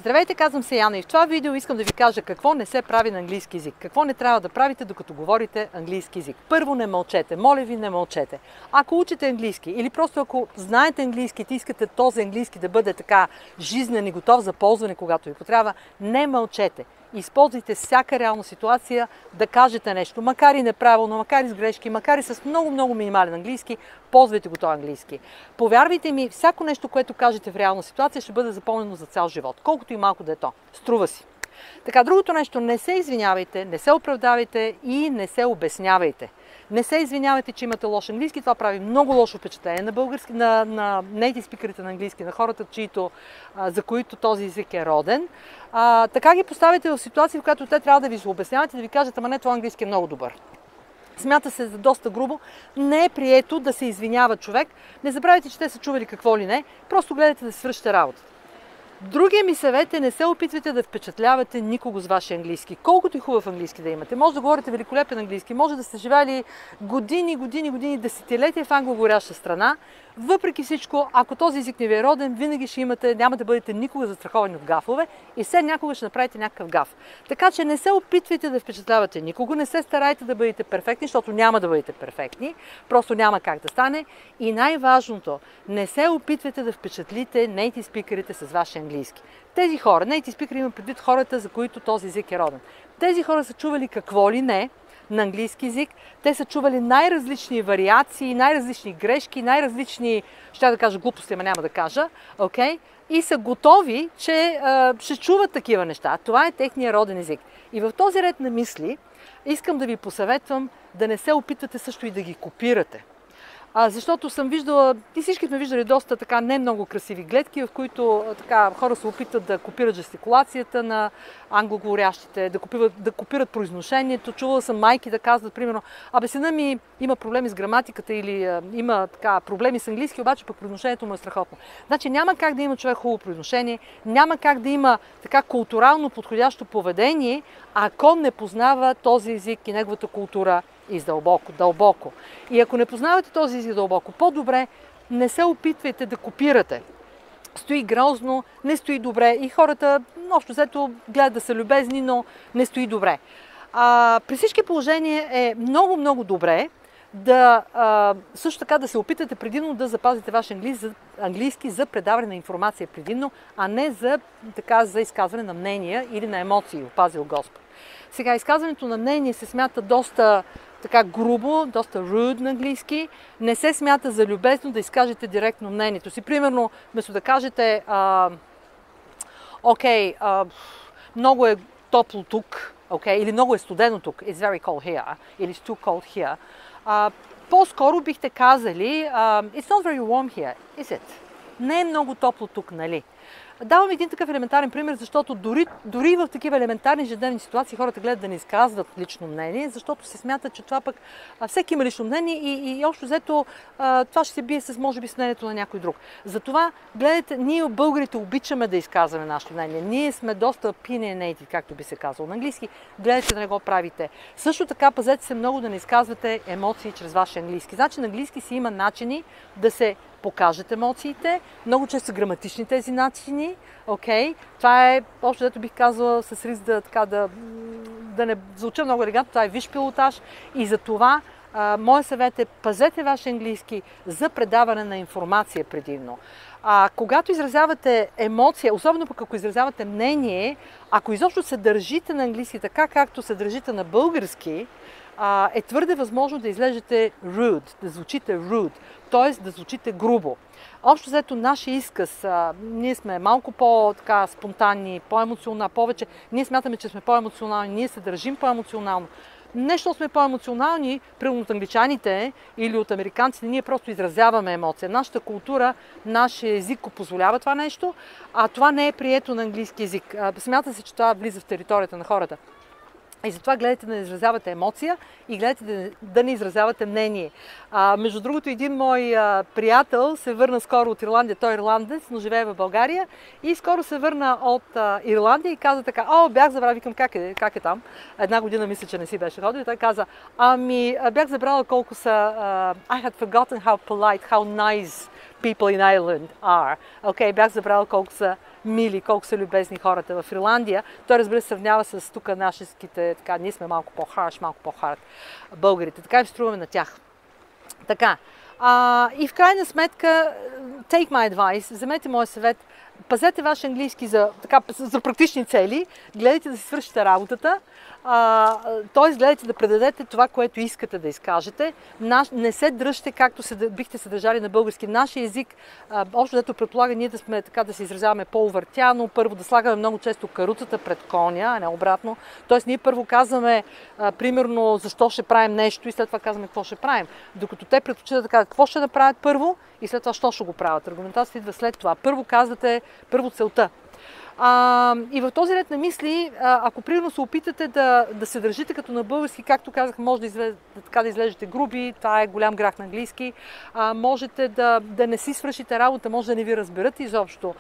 Здравейте, казвам се Яна и в това видео искам да ви кажа какво не се прави на английски език. Какво не трябва да правите, докато говорите английски език. Първо, не мълчете. Моля ви, не мълчете. Ако учите английски или просто ако знаете английски и искате този английски да бъде така жизнен и готов за ползване, когато ви потрябва, не мълчете. Използвайте всяка реална ситуация да кажете нещо, макар и неправилно, макар и с грешки, макар и с много минимален английски, ползвайте го този английски. Повярвайте ми, всяко нещо, което кажете в реална ситуация, ще бъде запомнено за цял живот, колкото и малко да е то. Струва си. Така, другото нещо, не се извинявайте, не се оправдавайте и не се обяснявайте. Не се извинявайте, че имате лош английски, това прави много лошо впечатление на български, на native спикерите на английски, на хората, за които този език е роден. Така ги поставите в ситуация, в която те трябва да ви се обясняват и да ви кажат, ама не, това английски е много добър. Смята се за доста грубо, не е прието да се извинява човек. Не забравяйте, че те са чували какво ли не, просто гледайте да си свършите работата. Другия ми съвет е, не се опитвайте да впечатлявате никого с вашия английски. Колкото и хубав английски да имате. Може да говорите великолепен английски, може да сте живели години, десетилетия в англоговоряща страна. Въпреки всичко, ако този език не ви е роден, винаги ще имате, няма да бъдете никога застраховани от гафове и все някога ще направите някакъв гаф. Така че не се опитвайте да впечатлявате никого, не се старайте да бъдете перфектни, защото няма да бъдете перфектни, просто няма как да стане. И най-важното, не се опитвайте да впечатлите native спикерите с вашия английски. Тези хора, native спикери има предвид хората, за които този език е роден. Тези хора са чували какво ли не на английски език. Те са чували най-различни вариации, най-различни грешки, най-различни, ще да кажа глупости, ама няма да кажа, окей? И са готови, че ще чуват такива неща. Това е техния роден език. И в този ред на мисли искам да ви посъветвам да не се опитвате също и да ги копирате. Защото съм виждала, и всички сме виждали доста така не много красиви гледки, в които така, хора се опитват да копират жестикулацията на англоговорящите, да копират произношението. Чувала съм майки да казват, примерно, сина ми има проблеми с граматиката или има така, проблеми с английски, обаче пък произношението му е страхотно. Значи няма как да има човек хубаво произношение, няма как да има така културално подходящо поведение, ако не познава този език и неговата култура дълбоко. И ако не познавате този език дълбоко, по-добре не се опитвайте да копирате. Стои грозно, не стои добре и хората общо взето гледат да са любезни, но не стои добре. При всички положения е много добре също така да се опитате предимно да запазите ваш английски за предаване на информация предимно, а не за изказване на мнения или на емоции, опазил Господ. Сега, изказването на мнение се смята доста така грубо, доста rude на английски. Не се смята за любезно да изкажете директно мнението си. Примерно, вместо да кажете много е топло тук, или много е студено тук, it's very cold here, или it's too cold here. По-скоро бихте казали it's not very warm here, is it? Не е много топло тук, нали? Давам един такъв елементарен пример, защото дори в такива елементарни ежедневни ситуации хората гледат да не изказват лично мнение, защото се смята, че това пък всеки има лично мнение и общо взето това ще се бие може би с мнението на някой друг. Затова гледайте, ние българите обичаме да изказваме нашето мнение. Ние сме доста opinionated, както би се казало на английски. Гледайте да не го правите. Също така пазете се много да не изказвате емоции чрез вашия английски. Значи на английски си има начини да се покажат емоциите. Много често са граматични тези начини. Това е, общо дето бих казала, с риск да не звуча много елегантно, това е висш пилотаж и за това моят съвет е пазете ваш английски за предаване на информация предимно. Когато изразявате емоция, особено пък ако изразявате мнение, ако изобщо се държите на английски така, както се държите на български, е твърде възможно да излезете rude, да звучите rude, т.е. да звучите грубо. Общо взето нашия изказ, ние сме малко по-спонтанни, по-емоционални, повече. Ние смятаме, че сме по-емоционални, ние се държим по-емоционално. Нещо сме по-емоционални, примерно от англичаните или от американците, ние просто изразяваме емоция. Нашата култура, нашия език го позволява това нещо, а това не е прието на английски език. Смята се, че това влиза в територията на хората. И затова гледайте да не изразявате емоция и гледайте да не изразявате мнение. Между другото, един мой приятел се върна скоро от Ирландия. Той е ирландец, но живее в България. И скоро се върна от Ирландия и каза така, бях забравил, викам, как е там? Една година мисля, че не си беше ходил. И той каза, бях забравила колко са... I had forgotten how polite, how nice people in Ireland are. Бях забравила колко са мили, колко са любезни хората в Ирландия. Той, разбира се, сравнява с тук нашеските, така, ние сме малко по-харш, малко по-хард българите. Така и струваме на тях. Така. И в крайна сметка, take my advice, вземете моя съвет, пазете ваш английски за практични цели, гледайте да си свършите работата, т.е. гледайте да предадете това, което искате да изкажете. Не се дръжте както бихте се държали на български. Нашия език, общо дето предполага ние да сме така да се изразяваме по-увъртяно, първо да слагаме много често каруцата пред коня, а не обратно. Т.е. ние първо казваме, примерно, защо ще правим нещо и след това казваме какво ще правим. Докато те предпочитат да кажат какво ще направят първо и след това що ще го правят. Аргументацията идва след това. Първо казвате, първо целта. И в този ред на мисли, ако примерно се опитате да се държите като на български, както казах, може да излежете груби, това е голям грях на английски, можете да не си свършите работа, може да не ви разберат изобщо.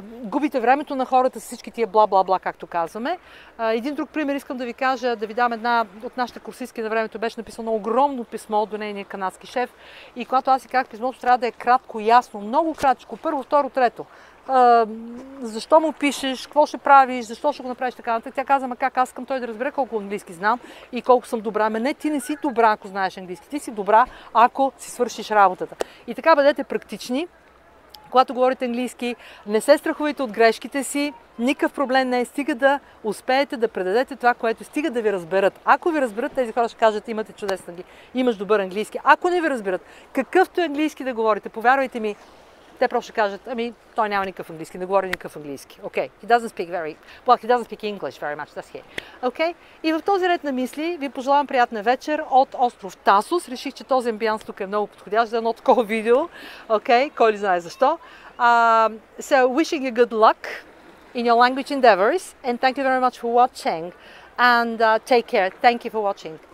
Губите времето на хората с всички тия бла-бла-бла, както казваме. Един друг пример искам да ви кажа, да ви дам една от нашите курсистки на времето, беше написано огромно писмо до нейния канадски шеф и когато аз си казах, писмото трябва да е кратко, ясно, много кратичко, първо, второ, трето. Защо му пишеш, какво ще правиш, защо ще го направиш така. Тя каза, как аз искам той да разбере колко английски знам и колко съм добра. Не, ти не си добра, ако знаеш английски. Ти си добра, ако си свършиш работата. И така бъдете практични. Когато говорите английски, не се страхувайте от грешките си, никакъв проблем не е, стига да успеете да предадете това, което стига да ви разберат. Ако ви разберат, тези хора ще кажат, имате чудесен английски, имаш добър английски. Ако не ви разберат, какъвто е английски да говорите, повярвайте ми, те просто ще кажат, той няма никакъв английски, не говори никакъв английски. Okay. He doesn't speak English very much, that's here. Okay? И в този ред на мисли ви пожелавам приятна вечер от остров Тасос. Реших, че този амбианс тук е много подходящ за едно такова видео. Okay? Кой ли знае защо. So, wishing you good luck in your language endeavors and thank you very much for watching and take care. Thank you for watching.